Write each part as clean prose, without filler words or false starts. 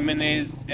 MNAs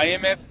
IMF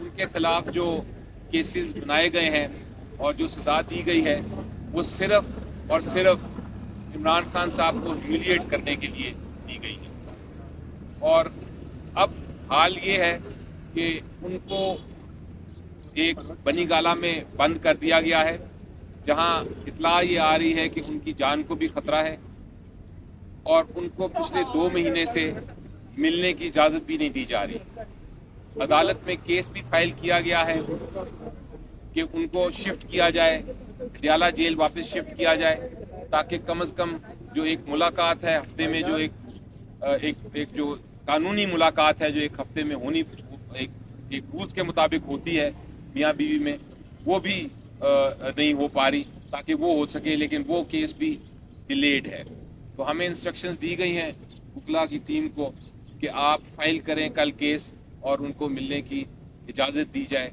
ان کے خلاف جو کیسز بنائے گئے ہیں اور جو سزا دی گئی ہے وہ صرف اور صرف عمران خان صاحب کو ہیومیلیٹ کرنے کے لیے دی گئی ہے. اور اب حال یہ ہے کہ ان کو ایک بنی گالہ میں بند کر دیا گیا ہے، جہاں اطلاع یہ آ رہی ہے کہ ان کی جان کو بھی خطرہ ہے، اور ان کو پچھلے 2 مہینے سے ملنے کی اجازت بھی نہیں دی جا رہی. عدالت میں کیس بھی فائل کیا گیا ہے کہ ان کو شفٹ کیا جائے، ڈیالہ جیل واپس شفٹ کیا جائے، تاکہ کم از کم جو ایک ملاقات ہے ہفتے میں، جو ایک جو قانونی ملاقات ہے جو ایک ہفتے میں ہونی ایک رولز کے مطابق ہوتی ہے میاں بیوی میں، وہ بھی نہیں ہو پا رہی تاکہ وہ ہو سکے، لیکن وہ کیس بھی ڈیلیڈ ہے. تو ہمیں انسٹرکشنز دی گئی ہیں وکلا کی ٹیم کو کہ آپ فائل کریں کل کیس اور ان کو ملنے کی اجازت دی جائے،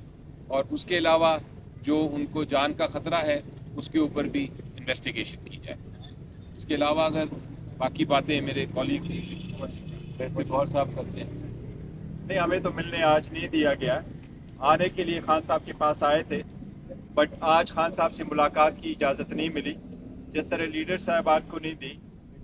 اور اس کے علاوہ جو ان کو جان کا خطرہ ہے اس کے اوپر بھی انویسٹیگیشن کی جائے. اس کے علاوہ اگر باقی باتیں میرے کولیگ غور صاحب کرتے ہیں. نہیں، ہمیں تو ملنے آج نہیں دیا گیا. آنے کے لیے خان صاحب کے پاس آئے تھے، بٹ آج خان صاحب سے ملاقات کی اجازت نہیں ملی. جس طرح لیڈر صاحبان کو نہیں دی،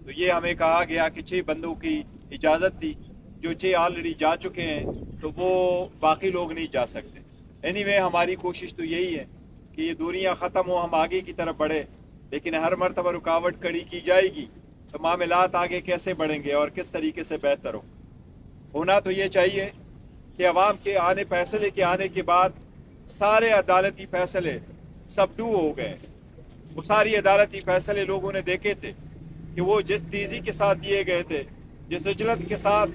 تو یہ ہمیں کہا گیا کہ 6 بندوں کی اجازت تھی، جو 6 آلریڈی جا چکے ہیں تو وہ باقی لوگ نہیں جا سکتے. اینی وے ہماری کوشش تو یہی ہے کہ یہ دوریاں ختم ہو، ہم آگے کی طرف بڑھے، لیکن ہر مرتبہ رکاوٹ کھڑی کی جائے گی تو معاملات آگے کیسے بڑھیں گے اور کس طریقے سے بہتر ہو. ہونا تو یہ چاہیے کہ عوام کے فیصلے کے آنے کے بعد سارے عدالتی فیصلے سبڈو ہو گئے. وہ ساری عدالتی فیصلے لوگوں نے دیکھے تھے کہ وہ جس تیزی کے ساتھ دیے گئے تھے، جس عجلت کے ساتھ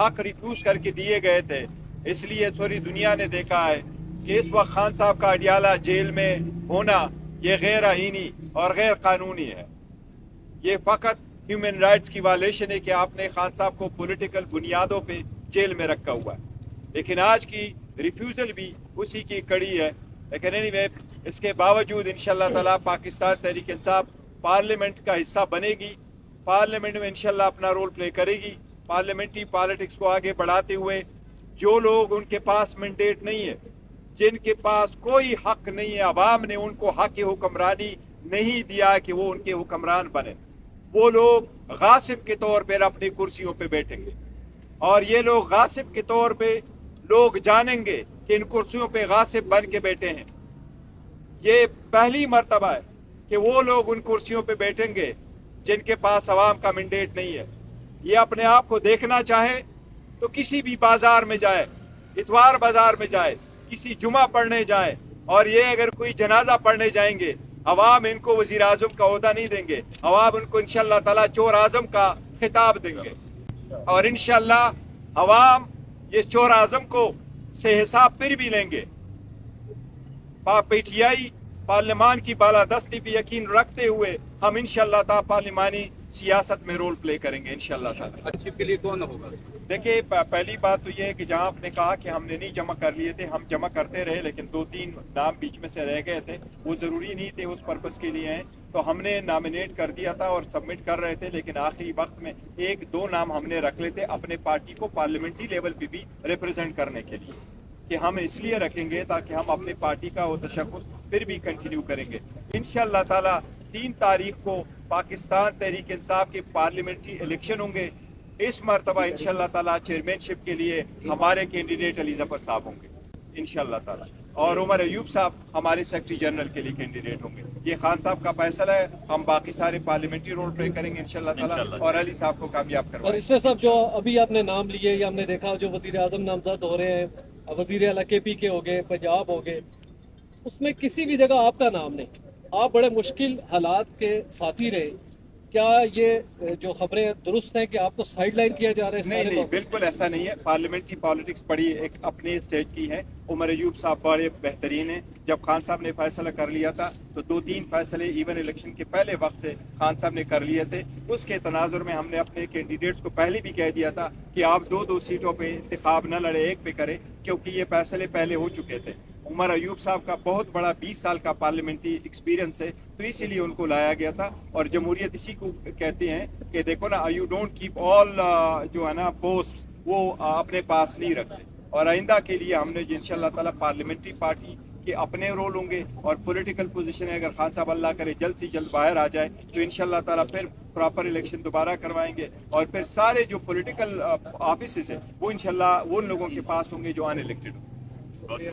حق ریفیوز کر کے دیے گئے تھے. اس لیے تھوڑی دنیا نے دیکھا ہے کہ اس وقت خان صاحب کا اڈیالہ جیل میں ہونا یہ غیر آئینی اور غیر قانونی ہے. یہ فقط ہیومن رائٹس کی وائلیشن ہے کہ آپ نے خان صاحب کو پولیٹیکل بنیادوں پہ جیل میں رکھا ہوا ہے. لیکن آج کی ریفیوزل بھی اسی کی کڑی ہے. لیکن اینی وے اس کے باوجود انشاءاللہ تعالیٰ پاکستان تحریک انصاف پارلیمنٹ کا حصہ بنے گی، پارلیمنٹ میں انشاءاللہ اپنا رول پلے کرے گی. پارلیمنٹری پالیٹکس کو آگے بڑھاتے ہوئے جو لوگ ان کے پاس مینڈیٹ نہیں ہے، جن کے پاس کوئی حق نہیں ہے، عوام نے ان کو حق حکمرانی نہیں دیا کہ وہ ان کے حکمران بنے، وہ لوگ غاصب کے طور پر اپنی کرسیوں پہ بیٹھیں گے. اور یہ لوگ غاصب کے طور پہ لوگ جانیں گے کہ ان کرسیوں پہ غاصب بن کے بیٹھے ہیں. یہ پہلی مرتبہ ہے کہ وہ لوگ ان کرسیوں پہ بیٹھیں گے جن کے پاس عوام کا مینڈیٹ نہیں ہے. یہ اپنے آپ کو دیکھنا چاہے تو کسی بھی بازار میں جائے، اتوار بازار میں جائے، کسی جمعہ پڑھنے جائے، اور یہ اگر کوئی جنازہ پڑھنے جائیں گے، عوام ان کو وزیر اعظم کا عہدہ نہیں دیں گے، عوام ان کو انشاءاللہ تعالیٰ چور اعظم کا خطاب دیں گے. اور انشاءاللہ عوام یہ چور اعظم کو سے حساب پھر بھی لیں گے. پی ٹی آئی پارلیمان کی بالادستی پہ یقین رکھتے ہوئے ہم انشاءاللہ تعالیٰ پارلیمانی سیاست میں رول پلے کریں گے انشاءاللہ تعالیٰ. چیف کے لیے کون ہوگا؟ دیکھیے، پہلی بات تو یہ ہے کہ جہاں آپ نے کہا کہ ہم نے نہیں جمع کر لیے تھے، ہم جمع کرتے رہے، لیکن 2-3 نام بیچ میں سے رہ گئے تھے، وہ ضروری نہیں تھے اس پرپس کے لیے ہیں، تو ہم نے نامینیٹ کر دیا تھا اور سبمٹ کر رہے تھے. لیکن آخری وقت میں 1-2 نام ہم نے رکھ لیتے اپنے پارٹی کو پارلیمنٹری لیول پہ بھی ریپرزینٹ کرنے کے لیے، کہ ہم اس لیے رکھیں گے تاکہ ہم اپنے پارٹی کا وہ تشخص پھر بھی کنٹینیو کریں گے. انشاءاللہ تعالیٰ 3 تاریخ کو پاکستان تحریک انصاف کے پارلیمنٹری الیکشن ہوں گے. اس مرتبہ انشاءاللہ تعالیٰ چیئرمین شپ کے لیے ہمارے کینڈیڈیٹ علی ظفر صاحب ہوں گے انشاءاللہ تعالیٰ، اور عمر ایوب صاحب ہمارے سیکرٹری جنرل کے لیے کینڈیڈیٹ ہوں گے. یہ خان صاحب کا فیصلہ ہے، ہم باقی سارے پارلیمنٹری رول پلے کریں گے انشاءاللہ تعالیٰ، اور علی صاحب کو کامیاب اور کروائیں. اس سے صاحب جو ابھی آپ نے نام لیے یا ہم نے دیکھا جو وزیر اعظم نامزد ہو رہے ہیں، وزیر اعلیٰ کے پی کے ہو گئے، پنجاب ہو گئے، اس میں کسی بھی جگہ آپ کا نام نہیں. آپ بڑے مشکل حالات کے ساتھی رہے. کیا یہ جو خبریں درست ہیں کہ آپ کو سائیڈ لائن کیا جا رہا ہے؟ نہیں، بالکل ایسا نہیں ہے. پارلیمنٹری پالیٹکس بڑی ایک اپنے اسٹیج کی ہے. عمر ایوب صاحب بڑے بہترین ہیں. جب خان صاحب نے فیصلہ کر لیا تھا تو 2-3 فیصلے ایون الیکشن کے پہلے وقت سے خان صاحب نے کر لیے تھے. اس کے تناظر میں ہم نے اپنے کینڈیڈیٹس کو پہلے بھی کہہ دیا تھا کہ آپ 2 سیٹوں پہ انتخاب نہ لڑے، ایک پہ کریں، کیونکہ یہ فیصلے پہلے ہو چکے تھے. عمر ایوب صاحب کا بہت بڑا 20 سال کا پارلیمنٹری ایکسپیرینس ہے، تو اسی لیے ان کو لایا گیا تھا. اور جمہوریت اسی کو کہتے ہیں کہ دیکھو نا، یو ڈونٹ کیپ آل جو ہے نا پوسٹ، وہ اپنے پاس نہیں رکھتے. اور آئندہ کے لیے ہم نے جو انشاءاللہ تعالیٰ پارلیمنٹری پارٹی کے اپنے رول ہوں گے اور پولیٹیکل پوزیشن ہے، اگر خان صاحب اللہ کرے جلد سے جلد باہر آ جائے تو انشاءاللہ تعالیٰ پھر پراپر الیکشن دوبارہ کروائیں گے، اور پھر سارے جو پولیٹیکل آفیسز ہیں وہ انشاءاللہ وہ ان لوگوں کے پاس ہوں گے جو ان الیکٹڈ ہوں گے۔